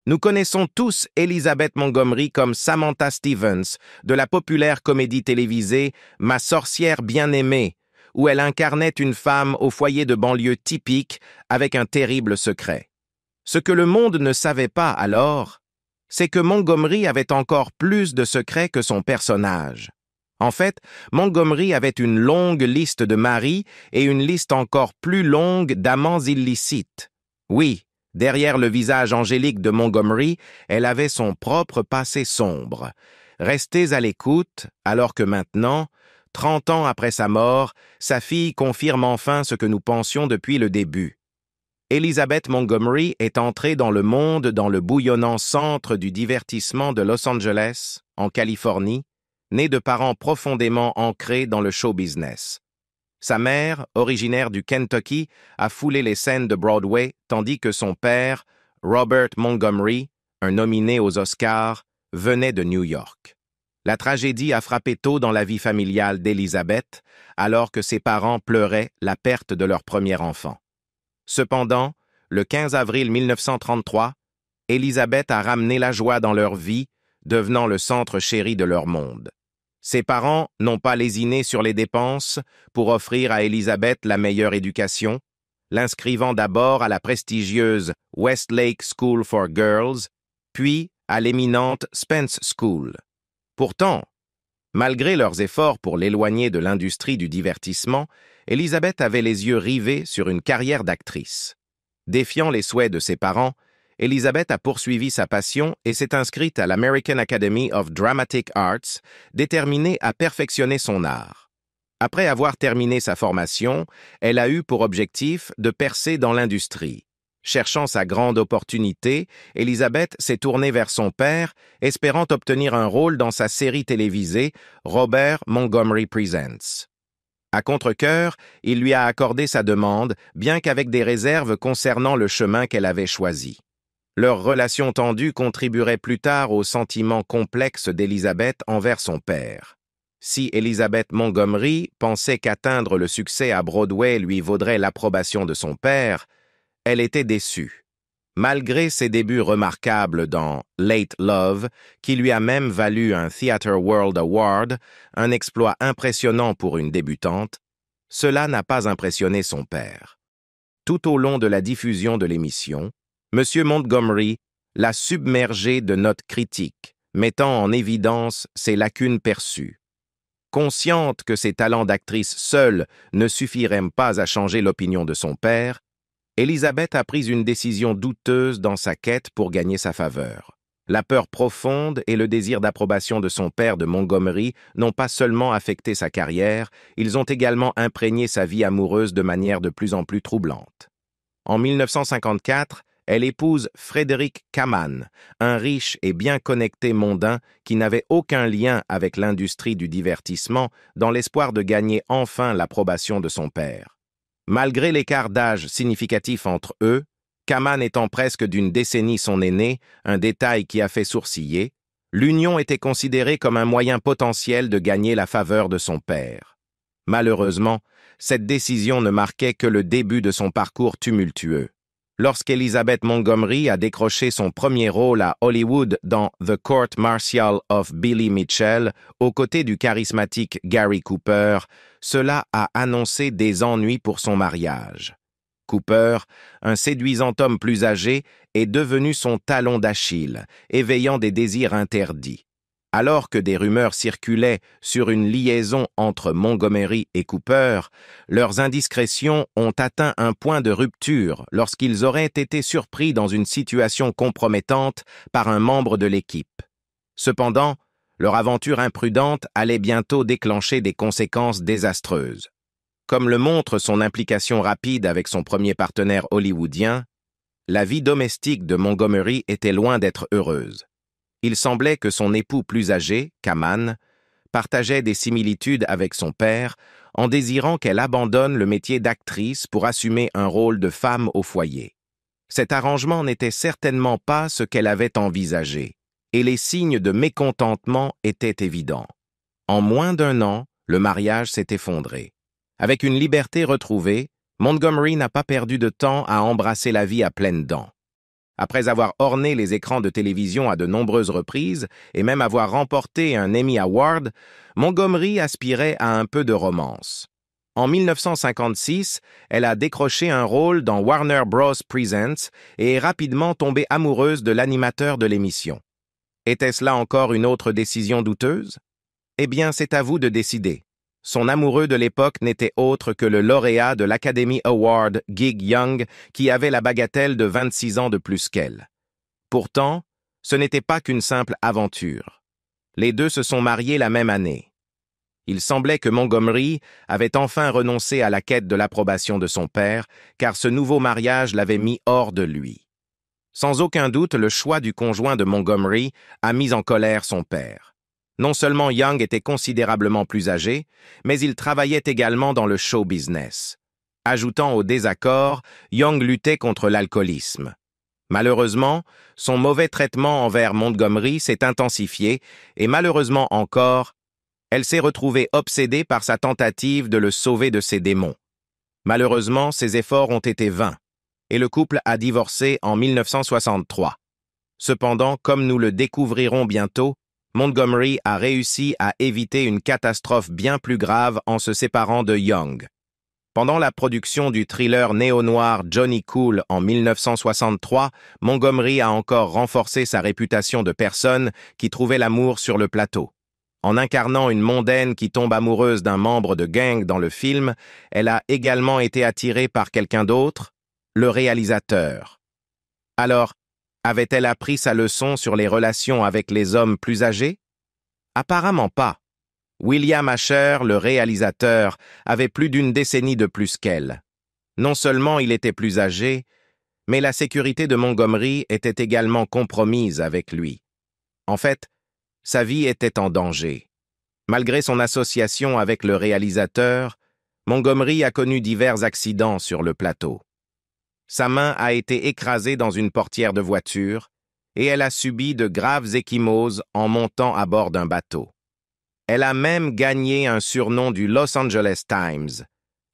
Nous connaissons tous Elizabeth Montgomery comme Samantha Stevens de la populaire comédie télévisée Ma sorcière bien-aimée, où elle incarnait une femme au foyer de banlieue typique avec un terrible secret. Ce que le monde ne savait pas alors, c'est que Montgomery avait encore plus de secrets que son personnage. En fait, Montgomery avait une longue liste de maris et une liste encore plus longue d'amants illicites. Oui, derrière le visage angélique de Montgomery, elle avait son propre passé sombre. Restez à l'écoute, alors que maintenant, 30 ans après sa mort, sa fille confirme enfin ce que nous pensions depuis le début. Elizabeth Montgomery est entrée dans le monde dans le bouillonnant centre du divertissement de Los Angeles, en Californie, née de parents profondément ancrés dans le show business. Sa mère, originaire du Kentucky, a foulé les scènes de Broadway, tandis que son père, Robert Montgomery, un nominé aux Oscars, venait de New York. La tragédie a frappé tôt dans la vie familiale d'Elizabeth, alors que ses parents pleuraient la perte de leur premier enfant. Cependant, le 15 avril 1933, Elizabeth a ramené la joie dans leur vie, devenant le centre chéri de leur monde. Ses parents n'ont pas lésiné sur les dépenses pour offrir à Elizabeth la meilleure éducation, l'inscrivant d'abord à la prestigieuse Westlake School for Girls, puis à l'éminente Spence School. Pourtant, malgré leurs efforts pour l'éloigner de l'industrie du divertissement, Elizabeth avait les yeux rivés sur une carrière d'actrice. Défiant les souhaits de ses parents, Elizabeth a poursuivi sa passion et s'est inscrite à l'American Academy of Dramatic Arts, déterminée à perfectionner son art. Après avoir terminé sa formation, elle a eu pour objectif de percer dans l'industrie. Cherchant sa grande opportunité, Elizabeth s'est tournée vers son père, espérant obtenir un rôle dans sa série télévisée Robert Montgomery Presents. À contre-cœur, il lui a accordé sa demande, bien qu'avec des réserves concernant le chemin qu'elle avait choisi. Leur relation tendue contribuerait plus tard au sentiment complexe d'Elizabeth envers son père. Si Elizabeth Montgomery pensait qu'atteindre le succès à Broadway lui vaudrait l'approbation de son père, elle était déçue. Malgré ses débuts remarquables dans Late Love, qui lui a même valu un Theatre World Award, un exploit impressionnant pour une débutante, cela n'a pas impressionné son père. Tout au long de la diffusion de l'émission, M. Montgomery l'a submergé de notes critiques, mettant en évidence ses lacunes perçues. Consciente que ses talents d'actrice seuls ne suffiraient pas à changer l'opinion de son père, Elizabeth a pris une décision douteuse dans sa quête pour gagner sa faveur. La peur profonde et le désir d'approbation de son père de Montgomery n'ont pas seulement affecté sa carrière, ils ont également imprégné sa vie amoureuse de manière de plus en plus troublante. En 1954, elle épouse Frederick Kaman, un riche et bien connecté mondain qui n'avait aucun lien avec l'industrie du divertissement dans l'espoir de gagner enfin l'approbation de son père. Malgré l'écart d'âge significatif entre eux, Kaman étant presque d'une décennie son aîné, un détail qui a fait sourciller, l'union était considérée comme un moyen potentiel de gagner la faveur de son père. Malheureusement, cette décision ne marquait que le début de son parcours tumultueux. Lorsqu'Elizabeth Montgomery a décroché son premier rôle à Hollywood dans The Court Martial of Billy Mitchell, aux côtés du charismatique Gary Cooper, cela a annoncé des ennuis pour son mariage. Cooper, un séduisant homme plus âgé, est devenu son talon d'Achille, éveillant des désirs interdits. Alors que des rumeurs circulaient sur une liaison entre Montgomery et Cooper, leurs indiscrétions ont atteint un point de rupture lorsqu'ils auraient été surpris dans une situation compromettante par un membre de l'équipe. Cependant, leur aventure imprudente allait bientôt déclencher des conséquences désastreuses. Comme le montre son implication rapide avec son premier partenaire hollywoodien, la vie domestique de Montgomery était loin d'être heureuse. Il semblait que son époux plus âgé, Kaman, partageait des similitudes avec son père en désirant qu'elle abandonne le métier d'actrice pour assumer un rôle de femme au foyer. Cet arrangement n'était certainement pas ce qu'elle avait envisagé, et les signes de mécontentement étaient évidents. En moins d'1 an, le mariage s'est effondré. Avec une liberté retrouvée, Montgomery n'a pas perdu de temps à embrasser la vie à pleines dents. Après avoir orné les écrans de télévision à de nombreuses reprises et même avoir remporté un Emmy Award, Montgomery aspirait à un peu de romance. En 1956, elle a décroché un rôle dans Warner Bros. Presents et est rapidement tombée amoureuse de l'animateur de l'émission. Était-ce là encore une autre décision douteuse? Eh bien, c'est à vous de décider. Son amoureux de l'époque n'était autre que le lauréat de l'Academy Award, Gig Young, qui avait la bagatelle de 26 ans de plus qu'elle. Pourtant, ce n'était pas qu'une simple aventure. Les deux se sont mariés la même année. Il semblait que Montgomery avait enfin renoncé à la quête de l'approbation de son père, car ce nouveau mariage l'avait mis hors de lui. Sans aucun doute, le choix du conjoint de Montgomery a mis en colère son père. Non seulement Young était considérablement plus âgé, mais il travaillait également dans le show business. Ajoutant au désaccord, Young luttait contre l'alcoolisme. Malheureusement, son mauvais traitement envers Montgomery s'est intensifié et malheureusement encore, elle s'est retrouvée obsédée par sa tentative de le sauver de ses démons. Malheureusement, ses efforts ont été vains et le couple a divorcé en 1963. Cependant, comme nous le découvrirons bientôt, Montgomery a réussi à éviter une catastrophe bien plus grave en se séparant de Young. Pendant la production du thriller néo-noir Johnny Cool en 1963, Montgomery a encore renforcé sa réputation de personne qui trouvait l'amour sur le plateau. En incarnant une mondaine qui tombe amoureuse d'un membre de gang dans le film, elle a également été attirée par quelqu'un d'autre, le réalisateur. Alors, avait-elle appris sa leçon sur les relations avec les hommes plus âgés? Apparemment pas. William Asher, le réalisateur, avait plus d'une décennie de plus qu'elle. Non seulement il était plus âgé, mais la sécurité de Montgomery était également compromise avec lui. En fait, sa vie était en danger. Malgré son association avec le réalisateur, Montgomery a connu divers accidents sur le plateau. Sa main a été écrasée dans une portière de voiture et elle a subi de graves ecchymoses en montant à bord d'un bateau. Elle a même gagné un surnom du Los Angeles Times,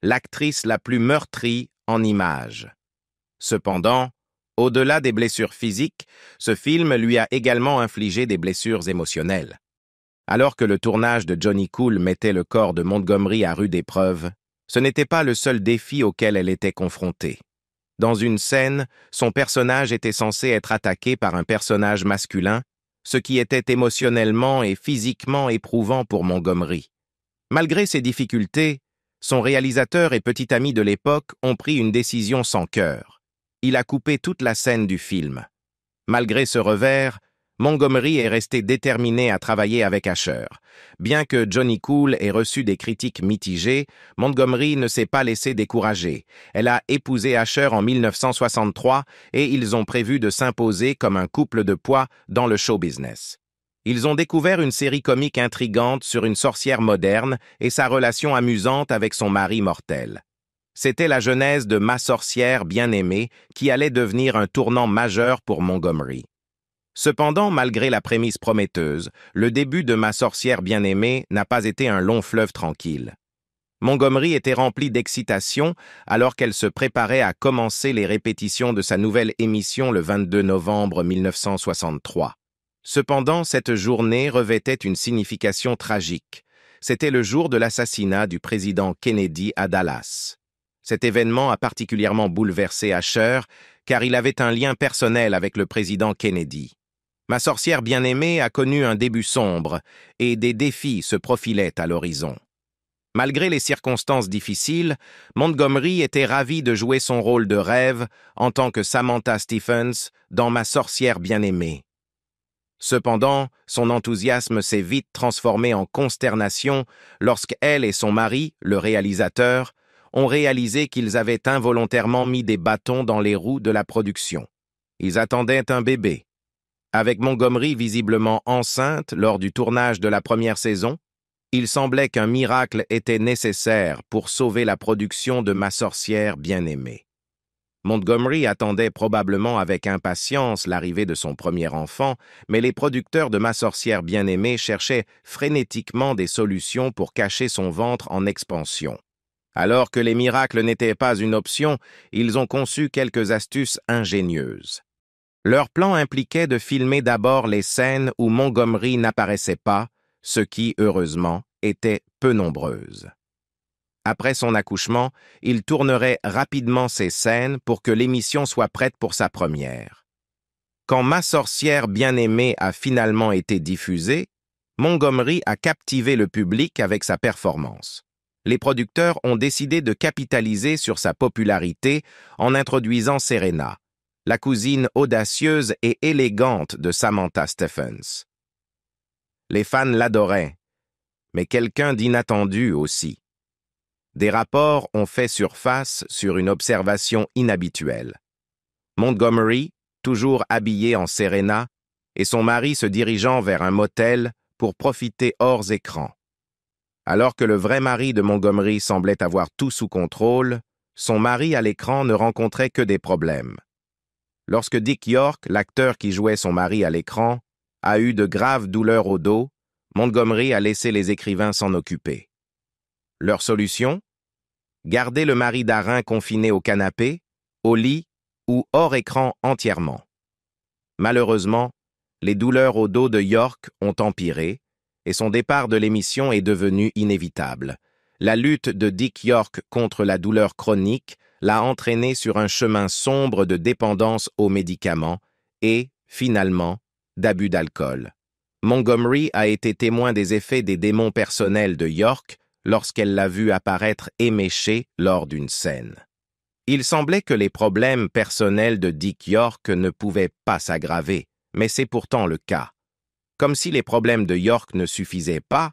l'actrice la plus meurtrie en images. Cependant, au-delà des blessures physiques, ce film lui a également infligé des blessures émotionnelles. Alors que le tournage de Johnny Cool mettait le corps de Montgomery à rude épreuve, ce n'était pas le seul défi auquel elle était confrontée. Dans une scène, son personnage était censé être attaqué par un personnage masculin, ce qui était émotionnellement et physiquement éprouvant pour Montgomery. Malgré ces difficultés, son réalisateur et petit ami de l'époque ont pris une décision sans cœur. Il a coupé toute la scène du film. Malgré ce revers, Montgomery est resté déterminé à travailler avec Asher. Bien que Johnny Cool ait reçu des critiques mitigées, Montgomery ne s'est pas laissé décourager. Elle a épousé Asher en 1963 et ils ont prévu de s'imposer comme un couple de poids dans le show business. Ils ont découvert une série comique intrigante sur une sorcière moderne et sa relation amusante avec son mari mortel. C'était la genèse de Ma sorcière bien-aimée qui allait devenir un tournant majeur pour Montgomery. Cependant, malgré la prémisse prometteuse, le début de Ma sorcière bien-aimée n'a pas été un long fleuve tranquille. Montgomery était remplie d'excitation alors qu'elle se préparait à commencer les répétitions de sa nouvelle émission le 22 novembre 1963. Cependant, cette journée revêtait une signification tragique. C'était le jour de l'assassinat du président Kennedy à Dallas. Cet événement a particulièrement bouleversé Asher, car il avait un lien personnel avec le président Kennedy. Ma sorcière bien-aimée a connu un début sombre, et des défis se profilaient à l'horizon. Malgré les circonstances difficiles, Montgomery était ravie de jouer son rôle de rêve en tant que Samantha Stephens dans Ma sorcière bien-aimée. Cependant, son enthousiasme s'est vite transformé en consternation lorsqu'elle et son mari, le réalisateur, ont réalisé qu'ils avaient involontairement mis des bâtons dans les roues de la production. Ils attendaient un bébé. Avec Montgomery visiblement enceinte lors du tournage de la première saison, il semblait qu'un miracle était nécessaire pour sauver la production de Ma sorcière bien-aimée. Montgomery attendait probablement avec impatience l'arrivée de son premier enfant, mais les producteurs de Ma sorcière bien-aimée cherchaient frénétiquement des solutions pour cacher son ventre en expansion. Alors que les miracles n'étaient pas une option, ils ont conçu quelques astuces ingénieuses. Leur plan impliquait de filmer d'abord les scènes où Montgomery n'apparaissait pas, ce qui, heureusement, était peu nombreuses. Après son accouchement, il tournerait rapidement ces scènes pour que l'émission soit prête pour sa première. Quand Ma sorcière bien-aimée a finalement été diffusée, Montgomery a captivé le public avec sa performance. Les producteurs ont décidé de capitaliser sur sa popularité en introduisant Serena, la cousine audacieuse et élégante de Samantha Stephens. Les fans l'adoraient, mais quelqu'un d'inattendu aussi. Des rapports ont fait surface sur une observation inhabituelle. Montgomery, toujours habillé en Serena, et son mari se dirigeant vers un motel pour profiter hors écran. Alors que le vrai mari de Montgomery semblait avoir tout sous contrôle, son mari à l'écran ne rencontrait que des problèmes. Lorsque Dick York, l'acteur qui jouait son mari à l'écran, a eu de graves douleurs au dos, Montgomery a laissé les écrivains s'en occuper. Leur solution? Garder le mari d'Arin confiné au canapé, au lit ou hors écran entièrement. Malheureusement, les douleurs au dos de York ont empiré et son départ de l'émission est devenu inévitable. La lutte de Dick York contre la douleur chronique l'a entraîné sur un chemin sombre de dépendance aux médicaments et, finalement, d'abus d'alcool. Montgomery a été témoin des effets des démons personnels de York lorsqu'elle l'a vu apparaître éméché lors d'une scène. Il semblait que les problèmes personnels de Dick York ne pouvaient pas s'aggraver, mais c'est pourtant le cas. Comme si les problèmes de York ne suffisaient pas,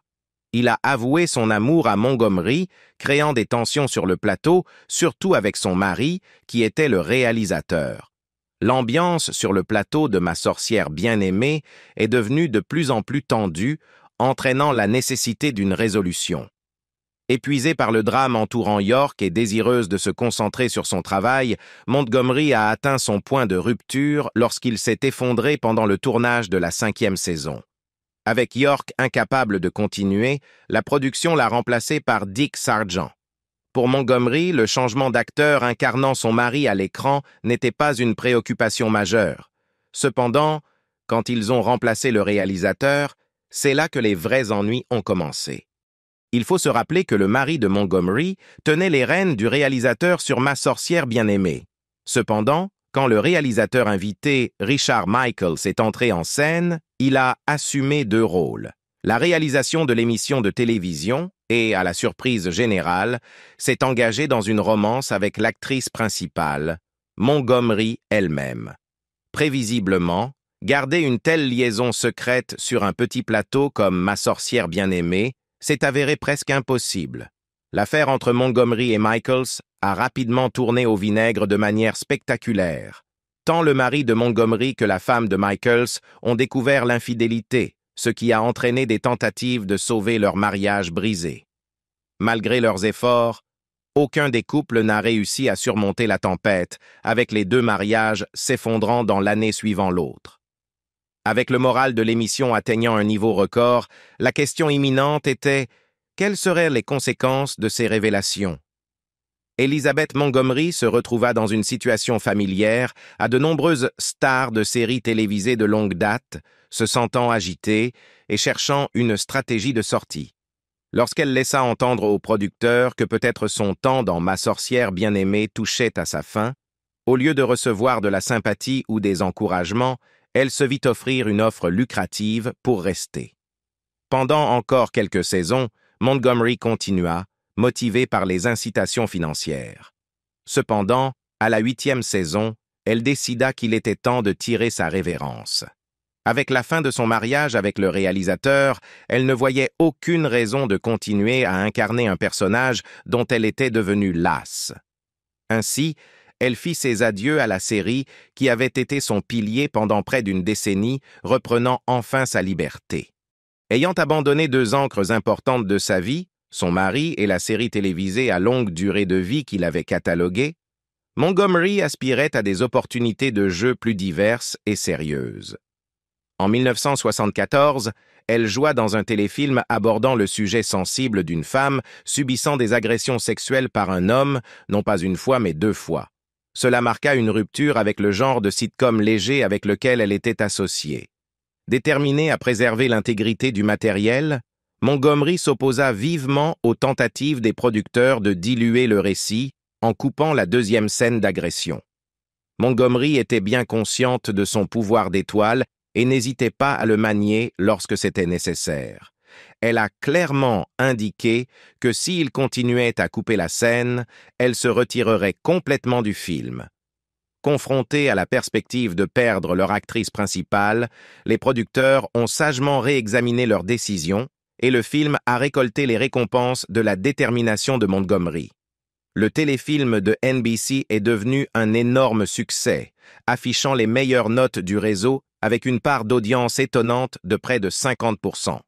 il a avoué son amour à Montgomery, créant des tensions sur le plateau, surtout avec son mari, qui était le réalisateur. L'ambiance sur le plateau de Ma sorcière bien-aimée est devenue de plus en plus tendue, entraînant la nécessité d'une résolution. Épuisée par le drame entourant York et désireuse de se concentrer sur son travail, Montgomery a atteint son point de rupture lorsqu'il s'est effondré pendant le tournage de la 5e saison. Avec York incapable de continuer, la production l'a remplacé par Dick Sargent. Pour Montgomery, le changement d'acteur incarnant son mari à l'écran n'était pas une préoccupation majeure. Cependant, quand ils ont remplacé le réalisateur, c'est là que les vrais ennuis ont commencé. Il faut se rappeler que le mari de Montgomery tenait les rênes du réalisateur sur Ma sorcière bien-aimée. Cependant, quand le réalisateur invité, Richard Michaels, est entré en scène, il a assumé 2 rôles. La réalisation de l'émission de télévision et, à la surprise générale, s'est engagé dans une romance avec l'actrice principale, Montgomery elle-même. Prévisiblement, garder une telle liaison secrète sur un petit plateau comme Ma sorcière bien-aimée s'est avéré presque impossible. L'affaire entre Montgomery et Michaels a rapidement tourné au vinaigre de manière spectaculaire. Tant le mari de Montgomery que la femme de Michaels ont découvert l'infidélité, ce qui a entraîné des tentatives de sauver leur mariage brisé. Malgré leurs efforts, aucun des couples n'a réussi à surmonter la tempête, avec les 2 mariages s'effondrant dans l'année suivant l'autre. Avec le moral de l'émission atteignant un niveau record, la question imminente était « Quelles seraient les conséquences de ces révélations ?» Elizabeth Montgomery se retrouva dans une situation familière à de nombreuses stars de séries télévisées de longue date, se sentant agitée et cherchant une stratégie de sortie. Lorsqu'elle laissa entendre aux producteurs que peut-être son temps dans Ma sorcière bien-aimée touchait à sa fin, au lieu de recevoir de la sympathie ou des encouragements, elle se vit offrir une offre lucrative pour rester. Pendant encore quelques saisons, Montgomery continua, motivée par les incitations financières. Cependant, à la 8e saison, elle décida qu'il était temps de tirer sa révérence. Avec la fin de son mariage avec le réalisateur, elle ne voyait aucune raison de continuer à incarner un personnage dont elle était devenue lasse. Ainsi, elle fit ses adieux à la série qui avait été son pilier pendant près d'une décennie, reprenant enfin sa liberté. Ayant abandonné 2 ancres importantes de sa vie, son mari et la série télévisée à longue durée de vie qu'il avait cataloguée, Montgomery aspirait à des opportunités de jeu plus diverses et sérieuses. En 1974, elle joua dans un téléfilm abordant le sujet sensible d'une femme subissant des agressions sexuelles par un homme, non pas une fois mais 2 fois. Cela marqua une rupture avec le genre de sitcom léger avec lequel elle était associée. Déterminée à préserver l'intégrité du matériel, Montgomery s'opposa vivement aux tentatives des producteurs de diluer le récit en coupant la deuxième scène d'agression. Montgomery était bien consciente de son pouvoir d'étoile et n'hésitait pas à le manier lorsque c'était nécessaire. Elle a clairement indiqué que s'il continuait à couper la scène, elle se retirerait complètement du film. Confrontés à la perspective de perdre leur actrice principale, les producteurs ont sagement réexaminé leur décision et le film a récolté les récompenses de la détermination de Montgomery. Le téléfilm de NBC est devenu un énorme succès, affichant les meilleures notes du réseau avec une part d'audience étonnante de près de 50%.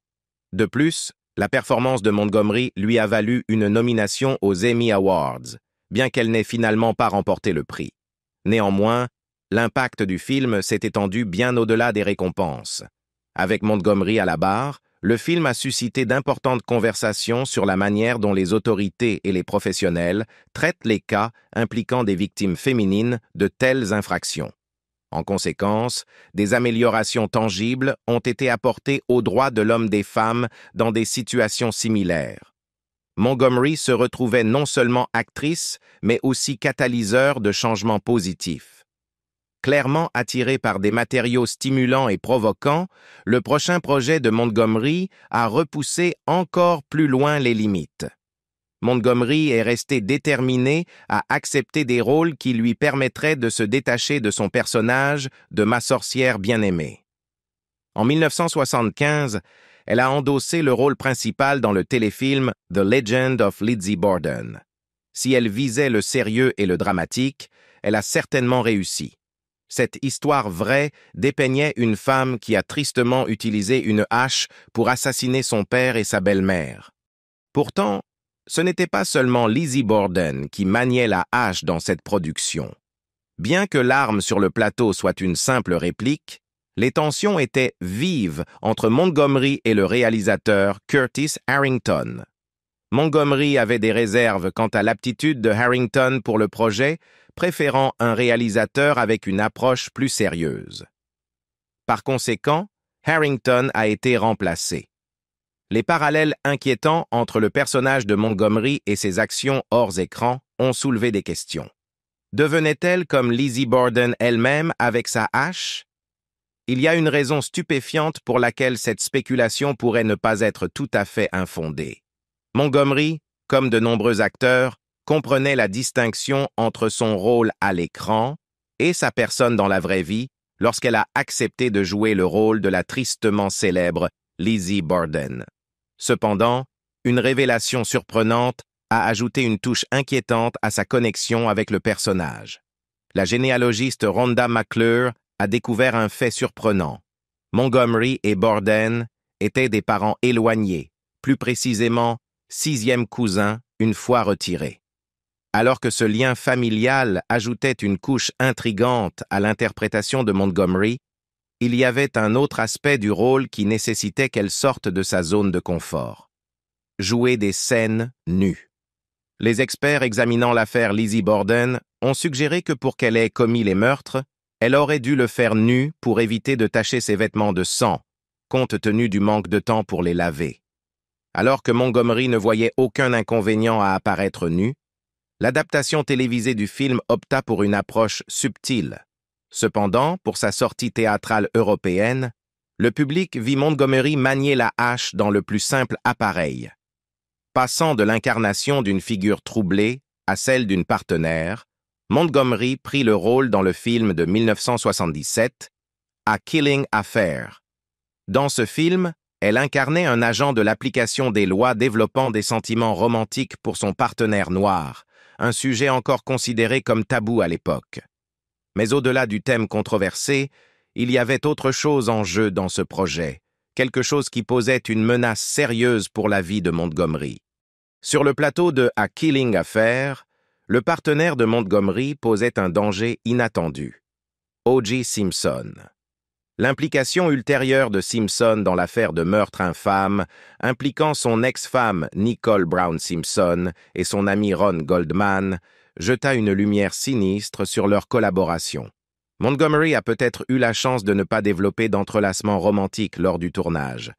De plus, la performance de Montgomery lui a valu une nomination aux Emmy Awards, bien qu'elle n'ait finalement pas remporté le prix. Néanmoins, l'impact du film s'est étendu bien au-delà des récompenses. Avec Montgomery à la barre, le film a suscité d'importantes conversations sur la manière dont les autorités et les professionnels traitent les cas impliquant des victimes féminines de telles infractions. En conséquence, des améliorations tangibles ont été apportées aux droits de l'homme des femmes dans des situations similaires. Montgomery se retrouvait non seulement actrice, mais aussi catalyseur de changements positifs. Clairement attiré par des matériaux stimulants et provoquants, le prochain projet de Montgomery a repoussé encore plus loin les limites. Montgomery est resté déterminé à accepter des rôles qui lui permettraient de se détacher de son personnage de ma sorcière bien-aimée. En 1975, elle a endossé le rôle principal dans le téléfilm The Legend of Lizzie Borden. Si elle visait le sérieux et le dramatique, elle a certainement réussi. Cette histoire vraie dépeignait une femme qui a tristement utilisé une hache pour assassiner son père et sa belle-mère. Pourtant, ce n'était pas seulement Lizzie Borden qui maniait la hache dans cette production. Bien que l'arme sur le plateau soit une simple réplique, les tensions étaient vives entre Montgomery et le réalisateur Curtis Harrington. Montgomery avait des réserves quant à l'aptitude de Harrington pour le projet, préférant un réalisateur avec une approche plus sérieuse. Par conséquent, Harrington a été remplacé. Les parallèles inquiétants entre le personnage de Montgomery et ses actions hors écran ont soulevé des questions. Devenait-elle comme Lizzie Borden elle-même avec sa hache? Il y a une raison stupéfiante pour laquelle cette spéculation pourrait ne pas être tout à fait infondée. Montgomery, comme de nombreux acteurs, comprenait la distinction entre son rôle à l'écran et sa personne dans la vraie vie lorsqu'elle a accepté de jouer le rôle de la tristement célèbre Lizzie Borden. Cependant, une révélation surprenante a ajouté une touche inquiétante à sa connexion avec le personnage. La généalogiste Rhonda McClure a découvert un fait surprenant. Montgomery et Borden étaient des parents éloignés, plus précisément sixième cousins une fois retirés. Alors que ce lien familial ajoutait une couche intrigante à l'interprétation de Montgomery, il y avait un autre aspect du rôle qui nécessitait qu'elle sorte de sa zone de confort. Jouer des scènes nues. Les experts examinant l'affaire Lizzie Borden ont suggéré que pour qu'elle ait commis les meurtres, elle aurait dû le faire nue pour éviter de tacher ses vêtements de sang, compte tenu du manque de temps pour les laver. Alors que Montgomery ne voyait aucun inconvénient à apparaître nue, l'adaptation télévisée du film opta pour une approche subtile. Cependant, pour sa sortie théâtrale européenne, le public vit Montgomery manier la hache dans le plus simple appareil. Passant de l'incarnation d'une figure troublée à celle d'une partenaire, Montgomery prit le rôle dans le film de 1977, A Killing Affair. Dans ce film, elle incarnait un agent de l'application des lois développant des sentiments romantiques pour son partenaire noir, un sujet encore considéré comme tabou à l'époque. Mais au-delà du thème controversé, il y avait autre chose en jeu dans ce projet, quelque chose qui posait une menace sérieuse pour la vie de Montgomery. Sur le plateau de A Killing Affair, le partenaire de Montgomery posait un danger inattendu. O.J. Simpson. L'implication ultérieure de Simpson dans l'affaire de meurtre infâme, impliquant son ex-femme Nicole Brown Simpson et son ami Ron Goldman, jeta une lumière sinistre sur leur collaboration. Montgomery a peut-être eu la chance de ne pas développer d'entrelacement romantique lors du tournage.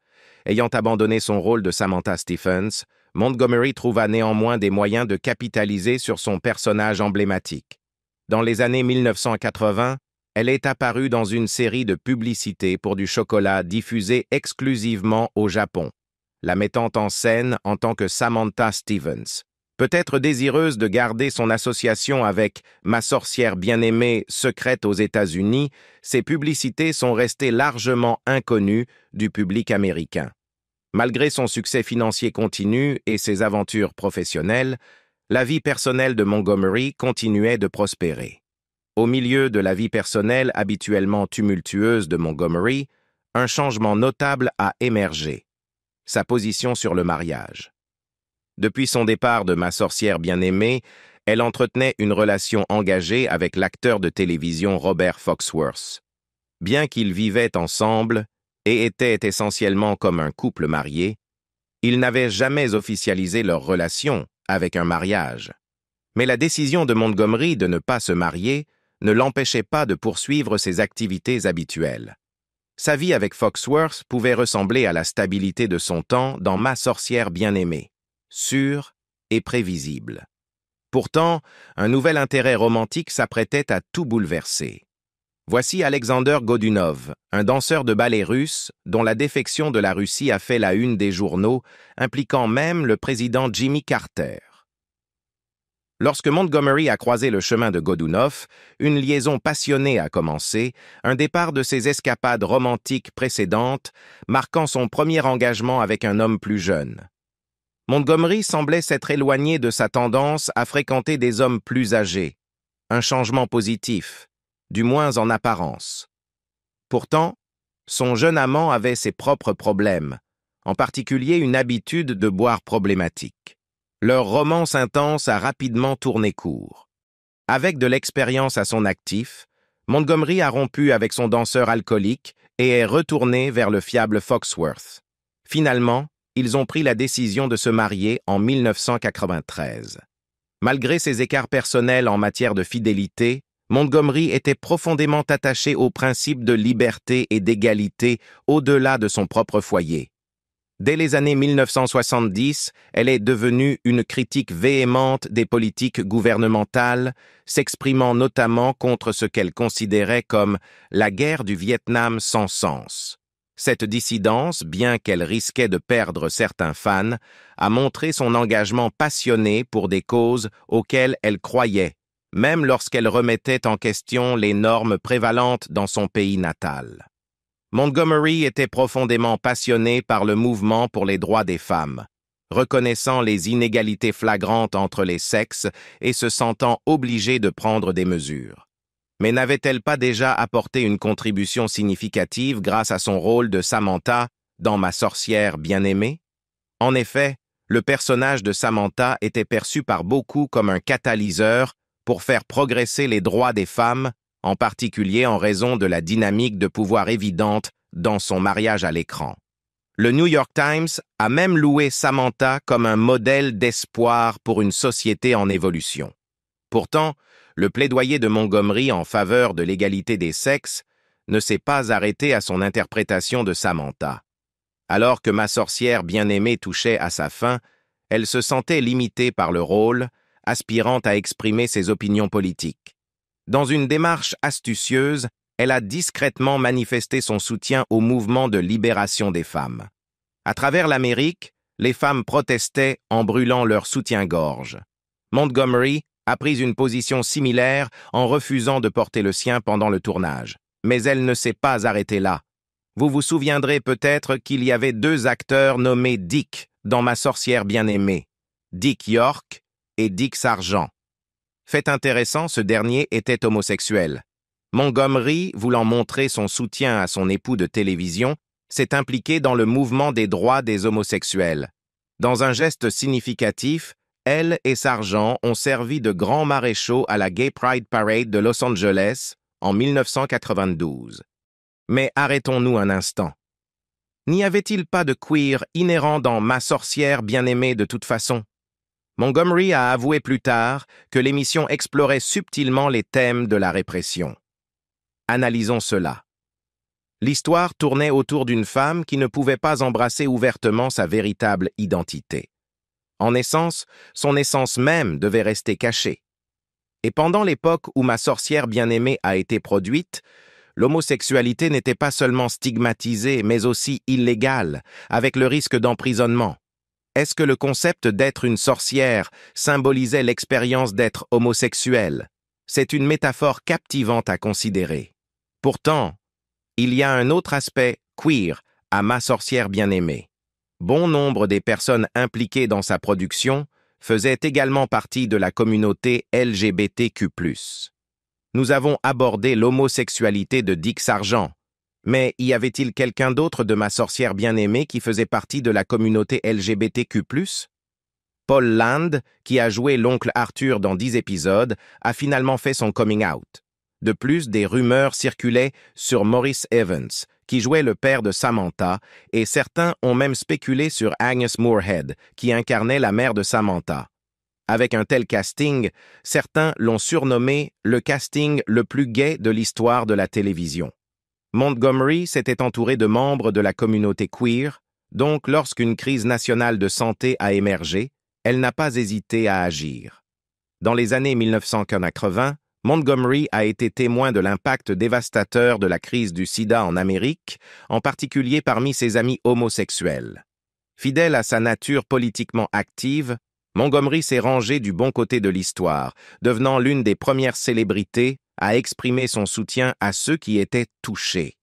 Ayant abandonné son rôle de Samantha Stephens, Montgomery trouva néanmoins des moyens de capitaliser sur son personnage emblématique. Dans les années 1980, elle est apparue dans une série de publicités pour du chocolat diffusée exclusivement au Japon, la mettant en scène en tant que Samantha Stephens. Peut-être désireuse de garder son association avec Ma sorcière bien-aimée secrète aux États-Unis, ces publicités sont restées largement inconnues du public américain. Malgré son succès financier continu et ses aventures professionnelles, la vie personnelle de Montgomery continuait de prospérer. Au milieu de la vie personnelle habituellement tumultueuse de Montgomery, un changement notable a émergé: sa position sur le mariage. Depuis son départ de Ma sorcière bien-aimée, elle entretenait une relation engagée avec l'acteur de télévision Robert Foxworth. Bien qu'ils vivaient ensemble et étaient essentiellement comme un couple marié, ils n'avaient jamais officialisé leur relation avec un mariage. Mais la décision de Montgomery de ne pas se marier ne l'empêchait pas de poursuivre ses activités habituelles. Sa vie avec Foxworth pouvait ressembler à la stabilité de son temps dans Ma sorcière bien-aimée, sûre et prévisible. Pourtant, un nouvel intérêt romantique s'apprêtait à tout bouleverser. Voici Alexander Godunov, un danseur de ballet russe dont la défection de la Russie a fait la une des journaux, impliquant même le président Jimmy Carter. Lorsque Montgomery a croisé le chemin de Godunov, une liaison passionnée a commencé, un départ de ses escapades romantiques précédentes, marquant son premier engagement avec un homme plus jeune. Montgomery semblait s'être éloigné de sa tendance à fréquenter des hommes plus âgés, un changement positif, du moins en apparence. Pourtant, son jeune amant avait ses propres problèmes, en particulier une habitude de boire problématique. Leur romance intense a rapidement tourné court. Avec de l'expérience à son actif, Montgomery a rompu avec son danseur alcoolique et est retourné vers le fiable Foxworth. Finalement, ils ont pris la décision de se marier en 1993. Malgré ses écarts personnels en matière de fidélité, Montgomery était profondément attaché aux principes de liberté et d'égalité au-delà de son propre foyer. Dès les années 1970, elle est devenue une critique véhémente des politiques gouvernementales, s'exprimant notamment contre ce qu'elle considérait comme la guerre du Vietnam sans sens. Cette dissidence, bien qu'elle risquait de perdre certains fans, a montré son engagement passionné pour des causes auxquelles elle croyait, même lorsqu'elle remettait en question les normes prévalentes dans son pays natal. Montgomery était profondément passionné par le mouvement pour les droits des femmes, reconnaissant les inégalités flagrantes entre les sexes et se sentant obligée de prendre des mesures. Mais n'avait-elle pas déjà apporté une contribution significative grâce à son rôle de Samantha dans Ma sorcière bien-aimée? En effet, le personnage de Samantha était perçu par beaucoup comme un catalyseur pour faire progresser les droits des femmes, en particulier en raison de la dynamique de pouvoir évidente dans son mariage à l'écran. Le New York Times a même loué Samantha comme un modèle d'espoir pour une société en évolution. Pourtant, le plaidoyer de Montgomery en faveur de l'égalité des sexes ne s'est pas arrêté à son interprétation de Samantha. Alors que Ma sorcière bien-aimée touchait à sa fin, elle se sentait limitée par le rôle, aspirant à exprimer ses opinions politiques. Dans une démarche astucieuse, elle a discrètement manifesté son soutien au mouvement de libération des femmes. À travers l'Amérique, les femmes protestaient en brûlant leur soutien-gorge. Montgomery a pris une position similaire en refusant de porter le sien pendant le tournage. Mais elle ne s'est pas arrêtée là. Vous vous souviendrez peut-être qu'il y avait deux acteurs nommés Dick dans Ma sorcière bien-aimée, Dick York et Dick Sargent. Fait intéressant, ce dernier était homosexuel. Montgomery, voulant montrer son soutien à son époux de télévision, s'est impliqué dans le mouvement des droits des homosexuels. Dans un geste significatif, elle et Sargent ont servi de grands maréchaux à la Gay Pride Parade de Los Angeles en 1992. Mais arrêtons-nous un instant. N'y avait-il pas de queer inhérent dans Ma sorcière bien-aimée de toute façon? Montgomery a avoué plus tard que l'émission explorait subtilement les thèmes de la répression. Analysons cela. L'histoire tournait autour d'une femme qui ne pouvait pas embrasser ouvertement sa véritable identité. En essence, son essence même devait rester cachée. Et pendant l'époque où Ma sorcière bien-aimée a été produite, l'homosexualité n'était pas seulement stigmatisée, mais aussi illégale, avec le risque d'emprisonnement. Est-ce que le concept d'être une sorcière symbolisait l'expérience d'être homosexuel? C'est une métaphore captivante à considérer. Pourtant, il y a un autre aspect queer à Ma sorcière bien-aimée. Bon nombre des personnes impliquées dans sa production faisaient également partie de la communauté LGBTQ+. Nous avons abordé l'homosexualité de Dick Sargent, mais y avait-il quelqu'un d'autre de Ma sorcière bien-aimée qui faisait partie de la communauté LGBTQ+? Paul Land, qui a joué l'oncle Arthur dans 10 épisodes, a finalement fait son coming out. De plus, des rumeurs circulaient sur Maurice Evans, qui jouait le père de Samantha, et certains ont même spéculé sur Agnes Moorehead, qui incarnait la mère de Samantha. Avec un tel casting, certains l'ont surnommé le casting le plus gay de l'histoire de la télévision. Montgomery s'était entouré de membres de la communauté queer, donc lorsqu'une crise nationale de santé a émergé, elle n'a pas hésité à agir. Dans les années 1980, Montgomery a été témoin de l'impact dévastateur de la crise du sida en Amérique, en particulier parmi ses amis homosexuels. Fidèle à sa nature politiquement active, Montgomery s'est rangé du bon côté de l'histoire, devenant l'une des premières célébrités à exprimer son soutien à ceux qui étaient touchés.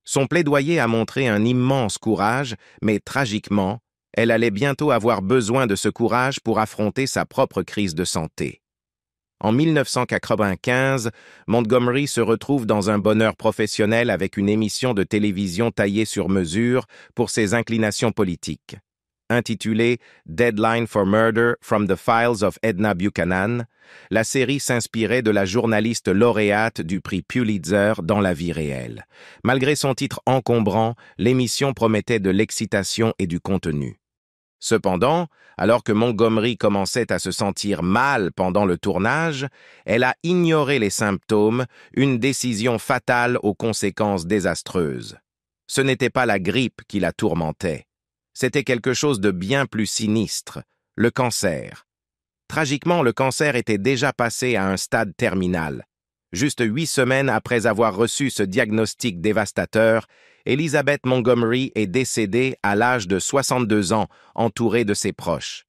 Son plaidoyer a montré un immense courage, mais tragiquement, elle allait bientôt avoir besoin de ce courage pour affronter sa propre crise de santé. En 1995, Montgomery se retrouve dans un bonheur professionnel avec une émission de télévision taillée sur mesure pour ses inclinations politiques. Intitulée Deadline for Murder from the Files of Edna Buchanan, la série s'inspirait de la journaliste lauréate du prix Pulitzer dans la vie réelle. Malgré son titre encombrant, l'émission promettait de l'excitation et du contenu. Cependant, alors que Montgomery commençait à se sentir mal pendant le tournage, elle a ignoré les symptômes, une décision fatale aux conséquences désastreuses. Ce n'était pas la grippe qui la tourmentait. C'était quelque chose de bien plus sinistre, le cancer. Tragiquement, le cancer était déjà passé à un stade terminal. Juste 8 semaines après avoir reçu ce diagnostic dévastateur, Elizabeth Montgomery est décédée à l'âge de 62 ans, entourée de ses proches.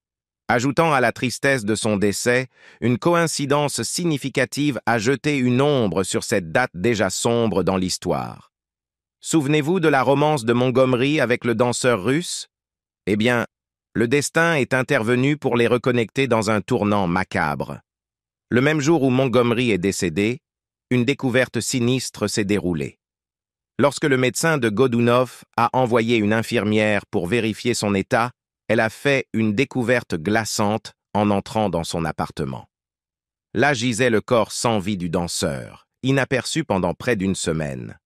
Ajoutant à la tristesse de son décès, une coïncidence significative a jeté une ombre sur cette date déjà sombre dans l'histoire. Souvenez-vous de la romance de Montgomery avec le danseur russe? Eh bien, le destin est intervenu pour les reconnecter dans un tournant macabre. Le même jour où Montgomery est décédé, une découverte sinistre s'est déroulée. Lorsque le médecin de Godounov a envoyé une infirmière pour vérifier son état, elle a fait une découverte glaçante en entrant dans son appartement. Là gisait le corps sans vie du danseur, inaperçu pendant près d'une semaine.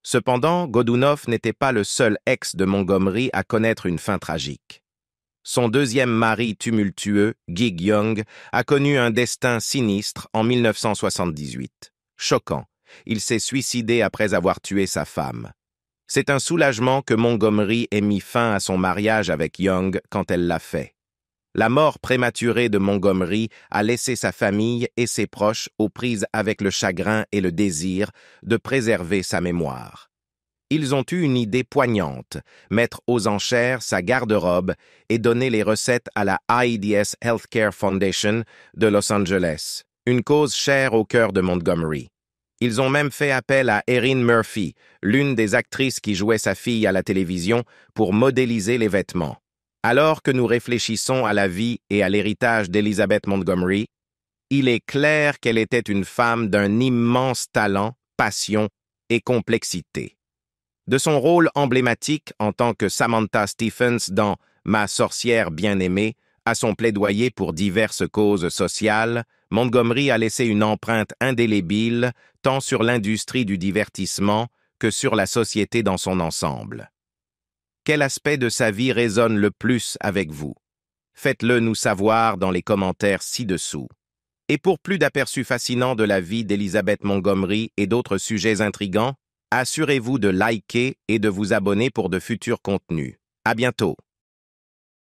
Cependant, Godounov n'était pas le seul ex de Montgomery à connaître une fin tragique. Son deuxième mari tumultueux, Gig Young, a connu un destin sinistre en 1978. Choquant, il s'est suicidé après avoir tué sa femme. C'est un soulagement que Montgomery ait mis fin à son mariage avec Young quand elle l'a fait. La mort prématurée de Montgomery a laissé sa famille et ses proches aux prises avec le chagrin et le désir de préserver sa mémoire. Ils ont eu une idée poignante, mettre aux enchères sa garde-robe et donner les recettes à la AIDS Healthcare Foundation de Los Angeles, une cause chère au cœur de Montgomery. Ils ont même fait appel à Erin Murphy, l'une des actrices qui jouait sa fille à la télévision, pour modéliser les vêtements. Alors que nous réfléchissons à la vie et à l'héritage d'Elizabeth Montgomery, il est clair qu'elle était une femme d'un immense talent, passion et complexité. De son rôle emblématique en tant que Samantha Stephens dans Ma sorcière bien-aimée à son plaidoyer pour diverses causes sociales, Montgomery a laissé une empreinte indélébile tant sur l'industrie du divertissement que sur la société dans son ensemble. Quel aspect de sa vie résonne le plus avec vous? Faites-le nous savoir dans les commentaires ci-dessous. Et pour plus d'aperçus fascinants de la vie d'Elizabeth Montgomery et d'autres sujets intrigants, assurez-vous de liker et de vous abonner pour de futurs contenus. À bientôt.